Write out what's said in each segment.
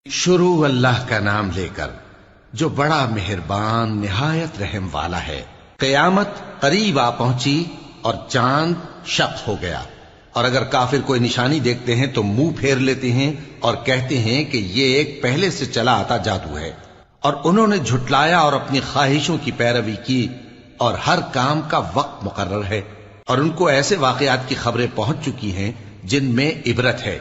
शुरू अल्लाह का नाम लेकर जो बड़ा मेहरबान निहायत रहम वाला है। कयामत करीब आ पहुंची और चांद शक हो गया, और अगर काफिर कोई निशानी देखते हैं तो मुंह फेर लेते हैं और कहते हैं कि ये एक पहले से चला आता जादू है। और उन्होंने झुटलाया और अपनी ख्वाहिशों की पैरवी की, और हर काम का वक्त मुकर्रर है। और उनको ऐसे वाकयात की खबरें पहुंच चुकी हैं जिनमें इबरत है,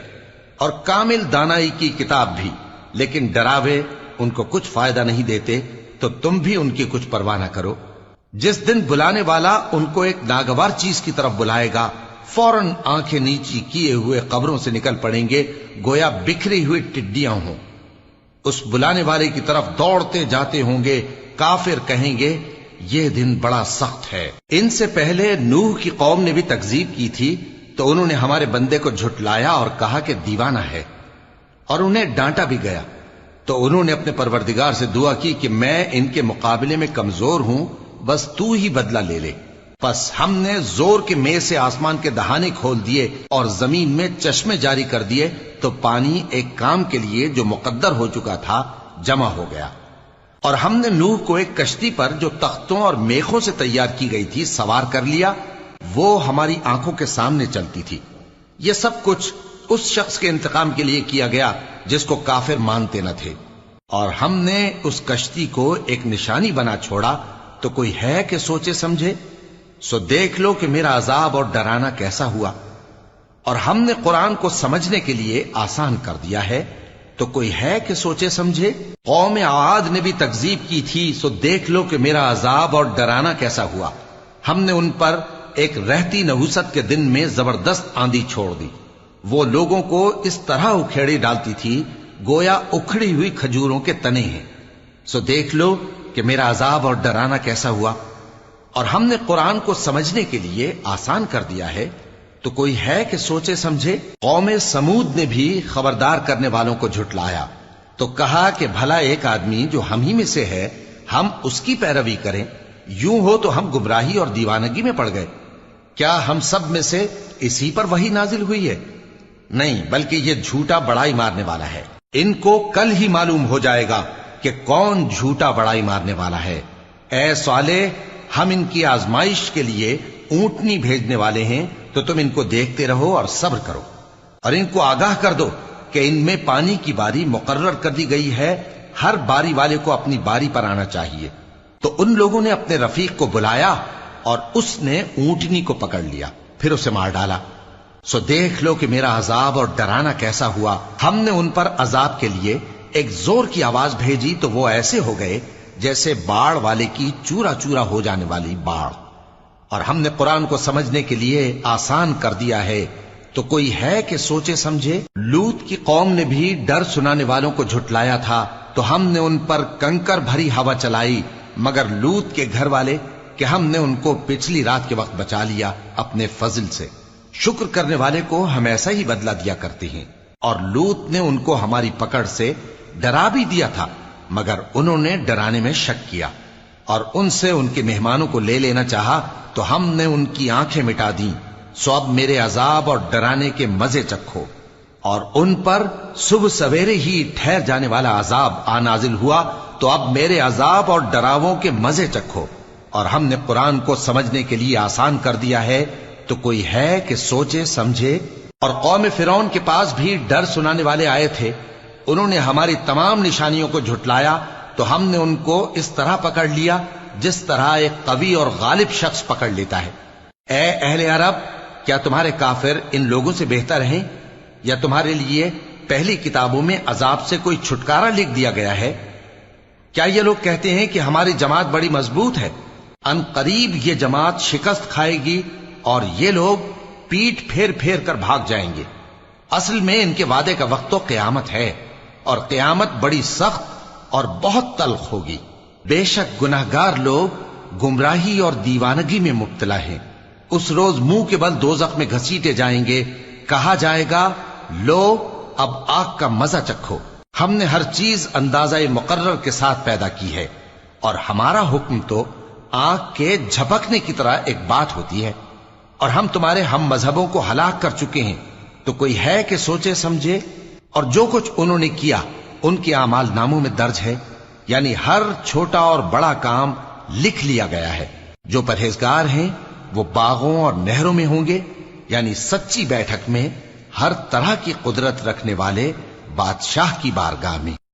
और कामिल दानाई की किताब भी, लेकिन डरावे उनको कुछ फायदा नहीं देते, तो तुम भी उनकी कुछ परवाह न करो। जिस दिन बुलाने वाला उनको एक नागवार चीज की तरफ बुलाएगा, फौरन आंखें नीची किए हुए कब्रों से निकल पड़ेंगे, गोया बिखरी हुई टिड्डियां हों। उस बुलाने वाले की तरफ दौड़ते जाते होंगे। काफिर कहेंगे ये दिन बड़ा सख्त है। इनसे पहले नूह की कौम ने भी तकजीब की थी, तो उन्होंने हमारे बंदे को झुटलाया और कहा कि दीवाना है, और उन्हें डांटा भी गया। तो उन्होंने अपने परवरदिगार से दुआ की कि मैं इनके मुकाबले में कमजोर हूं, बस तू ही बदला ले ले। बस हमने जोर के मेह से आसमान के दहाने खोल दिए और जमीन में चश्मे जारी कर दिए, तो पानी एक काम के लिए जो मुकद्दर हो चुका था जमा हो गया। और हमने नूह को एक कश्ती पर जो तख्तों और मेखों से तैयार की गई थी सवार कर लिया। वो हमारी आंखों के सामने चलती थी। ये सब कुछ उस शख्स के इंतकाम के लिए किया गया जिसको काफिर मानते न थे। और हमने उस कश्ती को एक निशानी बना छोड़ा, तो कोई है कि सोचे समझे। सो देख लो कि मेरा अजाब और डराना कैसा हुआ। और हमने कुरान को समझने के लिए आसान कर दिया है, तो कोई है कि सोचे समझे। कौम आद ने भी तकजीब की थी, सो देख लो कि मेरा अजाब और डराना कैसा हुआ। हमने उन पर एक रहती नहुसत के दिन में जबरदस्त आंधी छोड़ दी। वो लोगों को इस तरह उखेड़ी डालती थी गोया उखड़ी हुई खजूरों के तने हैं। सो देख लो कि मेरा अजाब और डराना कैसा हुआ। और हमने कुरान को समझने के लिए आसान कर दिया है, तो कोई है कि सोचे समझे। कौम समूद ने भी खबरदार करने वालों को झुटलाया, तो कहा कि भला एक आदमी जो हम ही में से है, हम उसकी पैरवी करें। यूं हो तो हम गुमराही और दीवानगी में पड़ गए। क्या हम सब में से इसी पर वही नाजिल हुई है? नहीं, बल्कि ये झूठा बड़ाई मारने वाला है। इनको कल ही मालूम हो जाएगा कि कौन झूठा बड़ाई मारने वाला है। ऐ साले, हम इनकी आजमाइश के लिए ऊंटनी भेजने वाले हैं, तो तुम इनको देखते रहो और सब्र करो। और इनको आगाह कर दो कि इनमें पानी की बारी मुकर्रर कर दी गई है, हर बारी वाले को अपनी बारी पर आना चाहिए। तो उन लोगों ने अपने रफीक को बुलाया और उसने ऊंटनी को पकड़ लिया, फिर उसे मार डाला। सो देख लो कि मेरा अजाब और डराना कैसा हुआ। हमने उन पर अजाब के लिए एक जोर की आवाज भेजी, तो वो ऐसे हो गए जैसे बाढ़ वाले की चूरा चूरा हो जाने वाली बाढ़। और हमने कुरान को समझने के लिए आसान कर दिया है, तो कोई है कि सोचे समझे। लूत की कौम ने भी डर सुनाने वालों को झुटलाया था, तो हमने उन पर कंकर भरी हवा चलाई, मगर लूत के घर वाले कि हमने उनको पिछली रात के वक्त बचा लिया अपने फजल से। शुक्र करने वाले को हम ऐसा ही बदला दिया करते हैं। और लूत ने उनको हमारी पकड़ से डरा भी दिया था, मगर उन्होंने डराने में शक किया और उनसे उनके मेहमानों को ले लेना चाहा, तो हमने उनकी आंखें मिटा दी। सो अब मेरे अजाब और डराने के मजे चखो। और उन पर सुबह सवेरे ही ठहर जाने वाला अजाब आ नाजिल हुआ, तो अब मेरे अजाब और डरावों के मजे चखो। और हमने कुरान को समझने के लिए आसान कर दिया है, तो कोई है कि सोचे समझे। और कौम फिरौन के पास भी डर सुनाने वाले आए थे। उन्होंने हमारी तमाम निशानियों को झुटलाया, तो हमने उनको इस तरह पकड़ लिया जिस तरह एक कवी और गालिब शख्स पकड़ लेता है। ए अहले अरब, क्या तुम्हारे काफिर इन लोगों से बेहतर हैं? या तुम्हारे लिए पहली किताबों में अजाब से कोई छुटकारा लिख दिया गया है? क्या ये लोग कहते हैं कि हमारी जमात बड़ी मजबूत है? अनकरीब ये जमात शिकस्त खाएगी और ये लोग पीठ फेर फेर कर भाग जाएंगे। असल में इनके वादे का वक्त तो क़यामत है, और क़यामत बड़ी सख्त और बहुत तल्ख होगी। बेशक गुनहगार लोग गुमराही और दीवानगी में मुब्तला हैं। उस रोज मुंह के बल दोज़ख में घसीटे जाएंगे। कहा जाएगा, लो अब आग का मजा चखो। हमने हर चीज अंदाजा मुकर्रर के साथ पैदा की है, और हमारा हुक्म तो आग के झपकने की तरह एक बात होती है। और हम तुम्हारे हम मजहबों को हलाक कर चुके हैं, तो कोई है कि सोचे समझे। और जो कुछ उन्होंने किया ان کے اعمال ناموں میں درج ہے، یعنی ہر چھوٹا اور بڑا کام لکھ لیا گیا ہے۔ جو پرہیزگار ہیں وہ باغوں اور نہروں میں ہوں گے، یعنی سچی بیٹھک میں ہر طرح کی قدرت رکھنے والے بادشاہ کی بارگاہ میں۔